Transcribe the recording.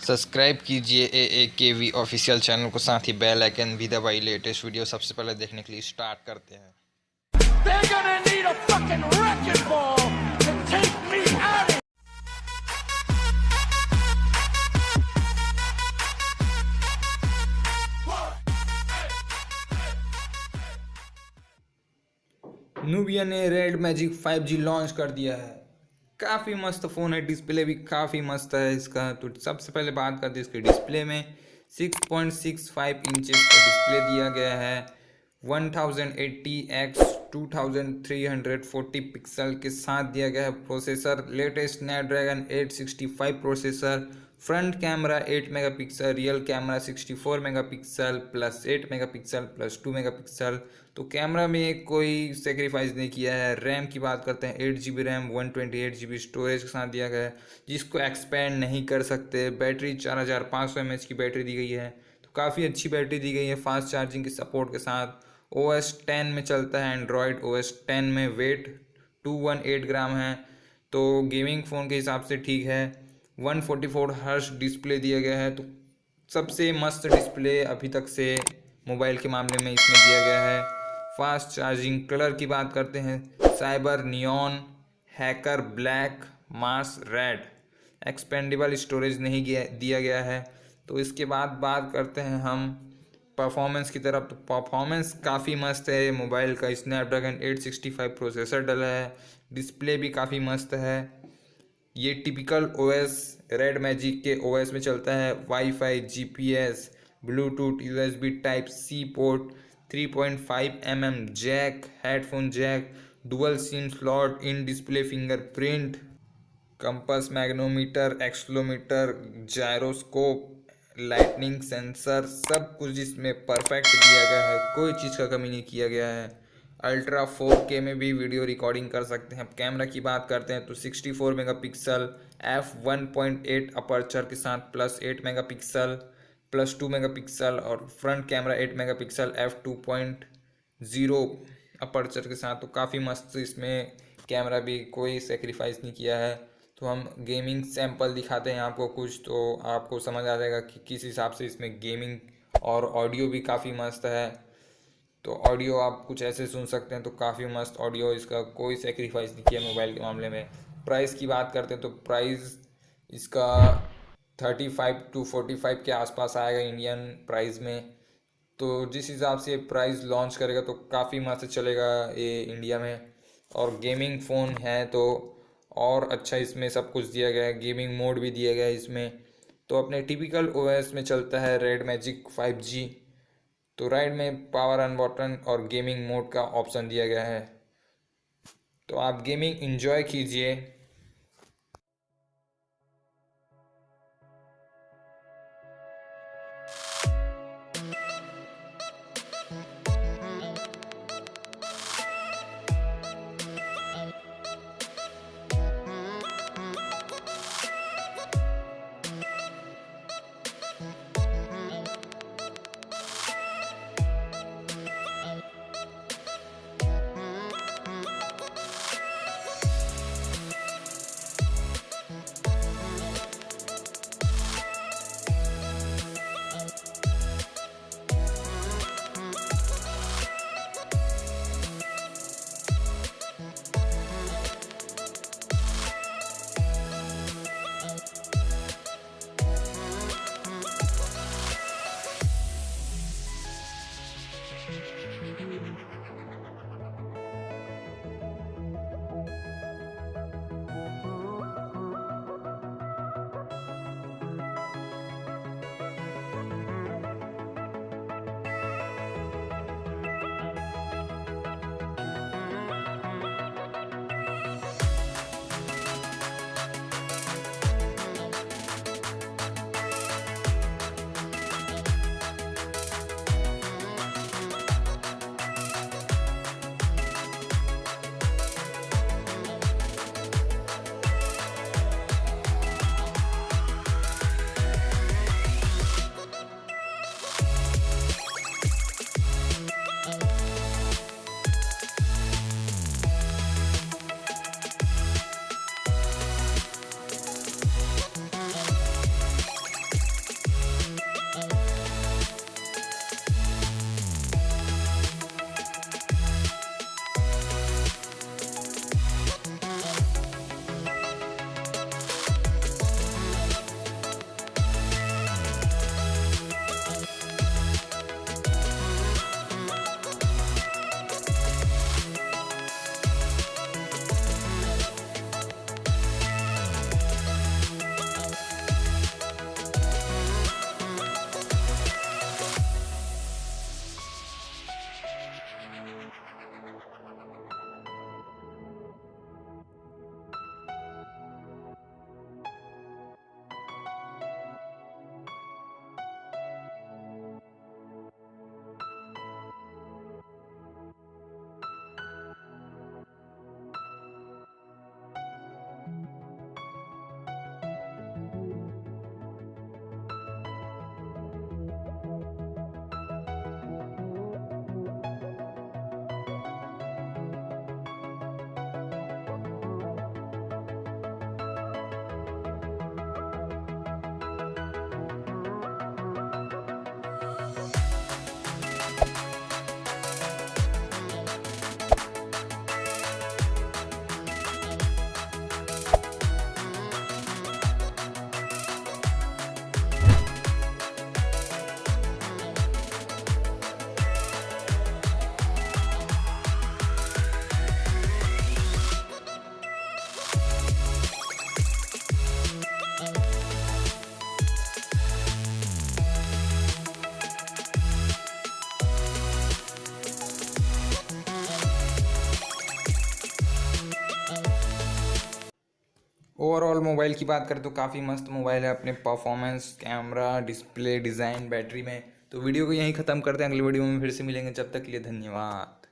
Subscribe कीजिए AAKV official channel को, साथ ही बेल आइकन भी दबाइए। लेटेस्ट वीडियो सबसे पहले देखने के लिए स्टार्ट करते हैं। They're gonna need a fucking wrecking ball to take me out of Nubia ने रेड मैजिक 5G लॉन्च कर दिया है। काफ़ी मस्त फ़ोन है, डिस्प्ले भी काफ़ी मस्त है इसका। तो सबसे पहले बात करते हैं इसके डिस्प्ले में। 6.65 इंचेस का डिस्प्ले दिया गया है। 1080x2340 पिक्सल के साथ दिया गया है। Processor latest Snapdragon 865 processor. Front camera 8 megapixel, real camera 64 megapixel plus 8 megapixel plus 2 megapixel. तो कैमरा में कोई सेक्रीफाइस नहीं किया है। रैम की बात करते हैं, 8 GB रैम 128 GB स्टोरेज के साथ दिया गया है, जिसको एक्सपेंड नहीं कर सकते। बैटरी 4500 mAh की बैटरी दी गई है, तो काफ़ी अच्छी बैटरी दी गई है फास्ट चार्जिंग के सपोर्ट के साथ। OS 10 में चलता है, एंड्रॉयड OS 10 में। वेट 218 ग्राम है, तो गेमिंग फ़ोन के हिसाब से ठीक है। 144 हर्ट्ज डिस्प्ले दिया गया है, तो सबसे मस्त डिस्प्ले अभी तक से मोबाइल के मामले में इसमें दिया गया है। Fast charging. कलर की बात करते हैं, cyber neon, hacker black, Mars red. Expendable storage नहीं दिया गया है। तो इसके बाद बात करते हैं हम परफॉर्मेंस की तरफ। तो परफॉर्मेंस काफ़ी मस्त है मोबाइल का। स्नैपड्रैगन 865 प्रोसेसर डला है। डिस्प्ले भी काफ़ी मस्त है। ये टिपिकल OS रेड मैजिक के OS में चलता है। WiFi, GPS, Bluetooth, USB type C port, 3.5 mm jack, headphone jack, dual SIM slot, in display fingerprint, compass, magnetometer, accelerometer, gyroscope, lightning sensor, सब कुछ इसमें परफेक्ट दिया गया है। कोई चीज़ का कमी नहीं किया गया है। अल्ट्रा 4K में भी वीडियो रिकॉर्डिंग कर सकते हैं। अब कैमरा की बात करते हैं तो 64 मेगापिक्सल f1.8 अपर्चर के साथ प्लस 8 मेगापिक्सल प्लस 2 मेगापिक्सल, और front camera 8 megapixel f2.0 aperture के साथ। तो काफ़ी मस्त इसमें कैमरा भी कोई सेक्रीफाइस नहीं किया है। तो हम गेमिंग सैंपल दिखाते हैं आपको कुछ, तो आपको समझ आ जाएगा कि किस हिसाब से इसमें गेमिंग। और ऑडियो भी काफ़ी मस्त है, तो ऑडियो आप कुछ ऐसे सुन सकते हैं। तो काफ़ी मस्त ऑडियो, इसका कोई सेक्रीफाइस नहीं किया मोबाइल के मामले में। प्राइस की बात करते हैं तो प्राइस इसका 35 to 45 के आसपास आएगा इंडियन प्राइस में। तो जिस हिसाब से प्राइस लॉन्च करेगा तो काफ़ी मस्त चलेगा ये इंडिया में। और गेमिंग फ़ोन है तो और अच्छा इसमें सब कुछ दिया गया है। गेमिंग मोड भी दिया गया है इसमें। तो अपने टिपिकल OS में चलता है रेड मैजिक 5G। तो राइट में पावर एंड बटन और गेमिंग मोड का ऑप्शन दिया गया है, तो आप गेमिंग एंजॉय कीजिए। ओवरऑल मोबाइल की बात करें तो काफ़ी मस्त मोबाइल है अपने performance, camera, display, design, battery में। तो वीडियो को यहीं ख़त्म करते हैं, अगली वीडियो में फिर से मिलेंगे, जब तक के लिए धन्यवाद।